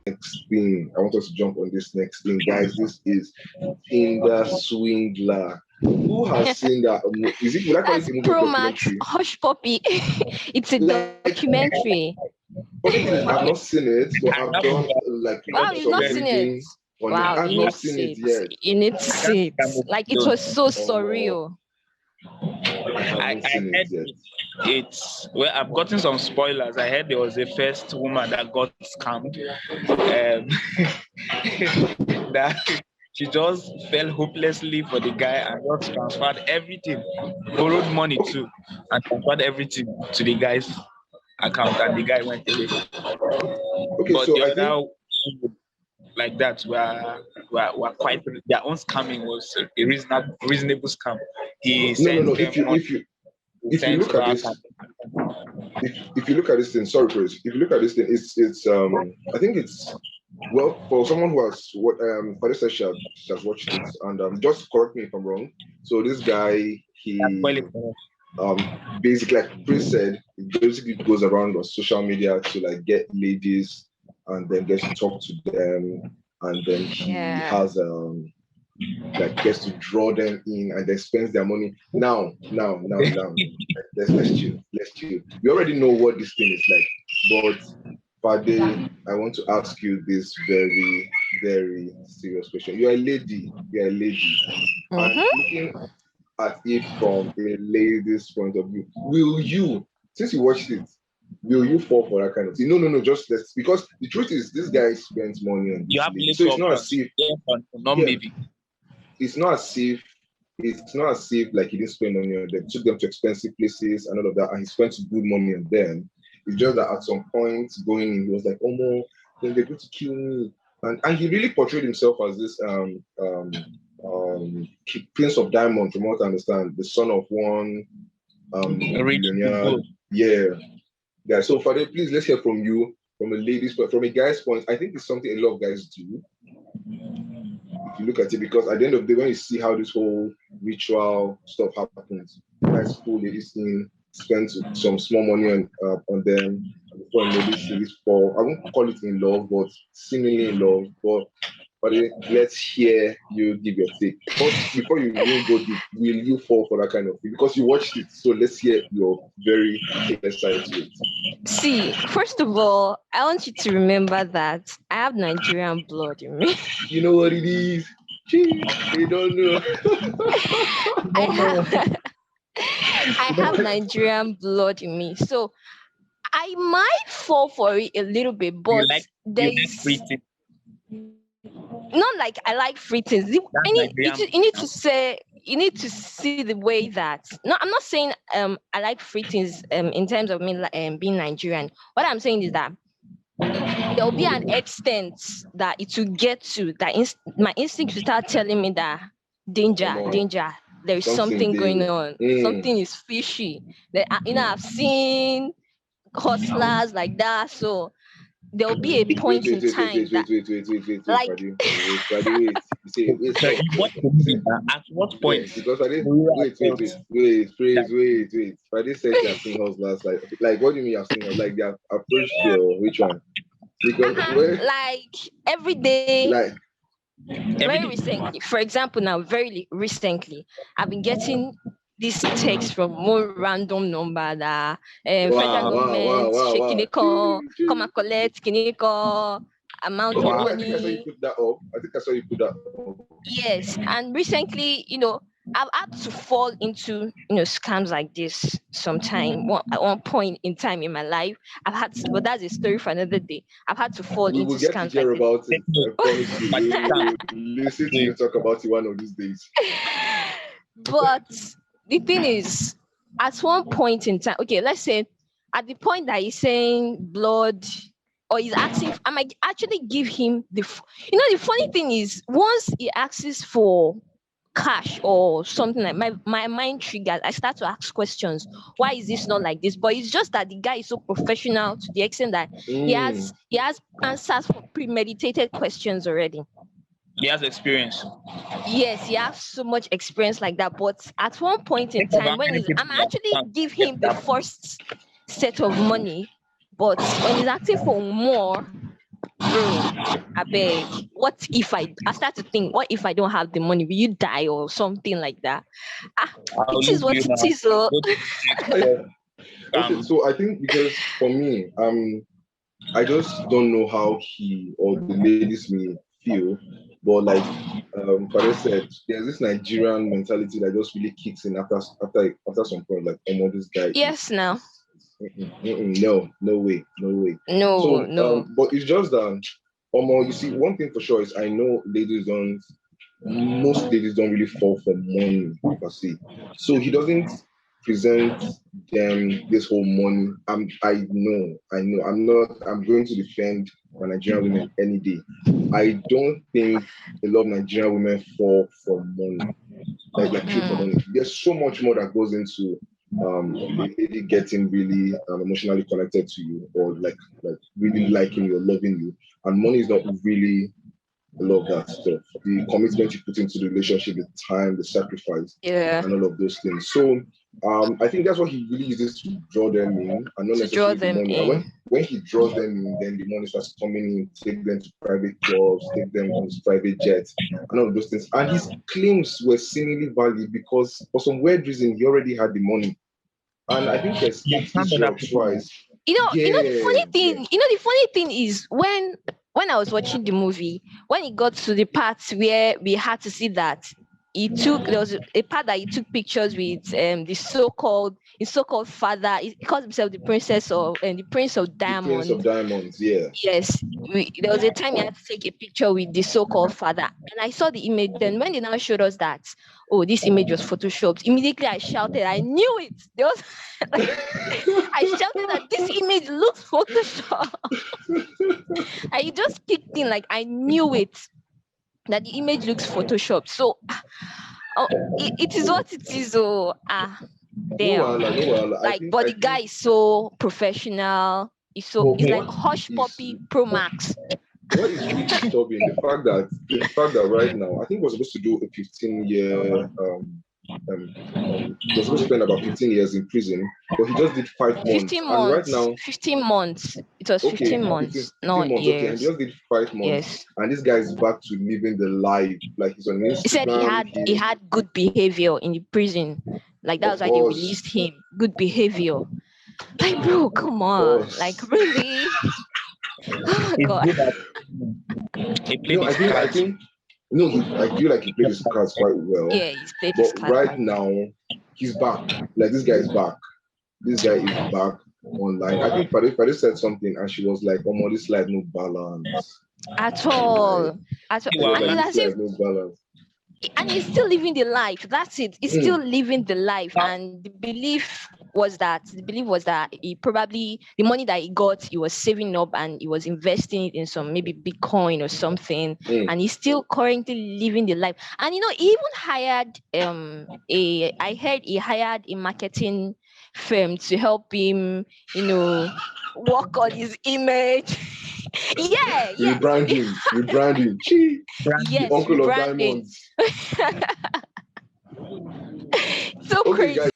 next thing. I want us to jump on this next thing, guys. This is Tinder Swindler. Who has seen that? Is it? Would I call it That's a movie or Pro Max documentary? Hush Puppy. It's a Like, documentary. funny thing is, I've not seen it, but I I've haven't done like Wow, you've some not seen it. reading on it. Wow, I've you not need to seen see it it. yet. You need to see it. Like it was so surreal. I haven't I seen it heard yet. it's well, I've gotten some spoilers. I heard there was a first woman that got scammed. That she just fell hopelessly for the guy and just transferred everything, borrowed money too, and transferred everything to the guy's account, and the guy went away. Okay, But so the I think other like that were quite their own scamming was a reasonable scam. He no. sent them If you money, if you he if you sent look at back. this, if you look at this thing, sorry, Chris. If you look at this thing, it's I think it's well for someone who has what Fadekemi said she has watched it, and just correct me if I'm wrong. So this guy, he basically, like Chris said, he basically goes around on social media to like get ladies and then gets to talk to them, and then he Yeah. has like gets to draw them in and then spends their money. Now. Let's chill. We already know what this thing is like, but Fade, I want to ask you this very, very serious question. You're a lady, and Mm-hmm. looking at it from a lady's point of view, will you, since you watched it, will you fall for that kind of thing? No, just let's, because the truth is this guy spends money on You this have lady. So little it's not as options. if, Yes or no, not yeah, maybe. it's not as if like he didn't spend money on them, took them to expensive places and all of that, and he spent good money on them. It's just that at some point going in, he was like, oh no, then they're going to kill me. And he really portrayed himself as this Prince of Diamond, from what I understand, the son of one Rich billionaire. people. Yeah. Yeah. So Father, please let's hear from you, from a lady's point, from a guy's point. I think it's something a lot of guys do if you look at it, because at the end of the day, when you see how this whole ritual stuff happens, guys pull ladies in, spend some small money on them, before ladies fall. I won't call it in love, but seemingly in love. But let's hear you give your take. But before you even go deep, will you fall for that kind of thing? Because you watched it, so let's hear your very clear side to it. See, first of all, I want you to remember that I have Nigerian blood in me. You know what it is? They don't know. I have I have Nigerian blood in me. So I might fall for it a little bit, You but like there you like is free things. not like I like free things. That's Nigerian. You need to see the way that no, I'm not saying I like free things in terms of me being Nigerian. What I'm saying is that there will be an extent that it will get to that my instinct will start telling me that danger, there is something going on, something is fishy. That I've seen hustlers like that, so there will be a point in time that like Paddy, wait. You say, wait, So stop. you watch the You say, movie at what yeah, point because Paddy, do you wait, have felt that wait. Paddy said she has seen hustlers. Like, what do you mean you have seen hustlers? Like, they have approached you, which one? Because, like every day, like, every very day? recently, for example, now very recently, I've been getting this text from one random number that federal government shaking wow. it call, come and collect kiniko amount of I think I saw you money. put that up. I think I saw you put that up. Yes, and recently, I've had to fall into scams like this sometime. At one point in time in my life, I've had to, but that's a story for another day. I've had to fall We into will get to scams like hear this. about it. I promise you. We will listen to you talk about it one of these days. But the thing is, at one point in time, okay, let's say at the point that he's saying blood, or he's asking, I might actually give him the funny thing is, once he asks for cash or something, like my mind triggers, I start to ask questions. Why is this not like this? But it's just that the guy is so professional to the extent that he has answers for premeditated questions already. He has experience. Yes, he has so much experience like that. But at one point in Think of time, how many people I'm actually have give get him the that. first set of money, but when he's asking for more, bro, I beg. What if I start to think, what if I don't have the money? Will you die or something like that? I'll It is leave what you it now. is. Oh. Go to sleep. Okay, so I think because for me, I just don't know how he or the ladies may feel, but like Father said, there's this Nigerian mentality that just really kicks in after some point. Like, oh, this guy Yes, now. no way. No, So, no. but it's just that, you see, one thing for sure is I know most ladies don't really fall for money per se. So he doesn't present them this whole money. I know. I'm going to defend my Nigerian women any day. I don't think a lot of Nigerian women fall for money. Like trade for money. There's so much more that goes into a lady getting really emotionally connected to you, or like really liking you or loving you. And money is not really a lot of that stuff. The commitment you put into the relationship, the time, the sacrifice, Yeah. and all of those things. So I think that's what he really uses to draw them in, and not To draw necessarily the them money. And in. when he draws them in, then the money starts coming in, take them to private clubs, take them on his private jets, and all of those things. And his claims were seemingly valid because for some weird reason he already had the money. And I think he Yeah, escaped this some other jail people. twice. The funny thing is when I was watching the movie, when it got to the parts where we had to see that there was a part that he took pictures with his so-called father. He calls himself the princess of and the prince of The Prince diamond. of Diamonds, yeah. Yes, there was a time he had to take a picture with the so-called father, and I saw the image. Then when they now showed us that, oh, this image was photoshopped, immediately I shouted, I knew it. There was like, I shouted that this image looks photoshopped. I just kicked in like I knew it, that the image looks photoshopped. So, it is what it is. Oh, damn. No wahala. Like, but the guy is so professional. It's like Hush Puppy Pro Max. What is really disturbing the fact that right now I think we're supposed to do a 15-year he was supposed to spend about 15 years in prison, but he just did 5 months. 15 months. And right now 15 months. It was 15 okay, months, 15 not months, years. okay, and he just did 5 months. Yes. And this guy is back to living the life. Like he's on Instagram. He said he had good behavior in the prison. Like that was why they released him. Good behavior. Like, bro, come on. Like, really? Oh, God. I think I feel like he played his cards quite well. Yeah, he's played his cards. But right now, he's back. Like this guy is back. This guy is back online. I think Fade said something, and she was like, "Oh, this life no balance at all." And it's as if no balance. And he's still living the life. That's it. He's still living the life. And the belief was that he probably the money that he got, he was saving up and he was investing it in some maybe Bitcoin or something. And he's still currently living the life. And he even hired I heard he hired a marketing firm to help him, work on his image. Yeah. Rebranding. Yes, the uncle rebranding. of diamonds. So crazy. Guys.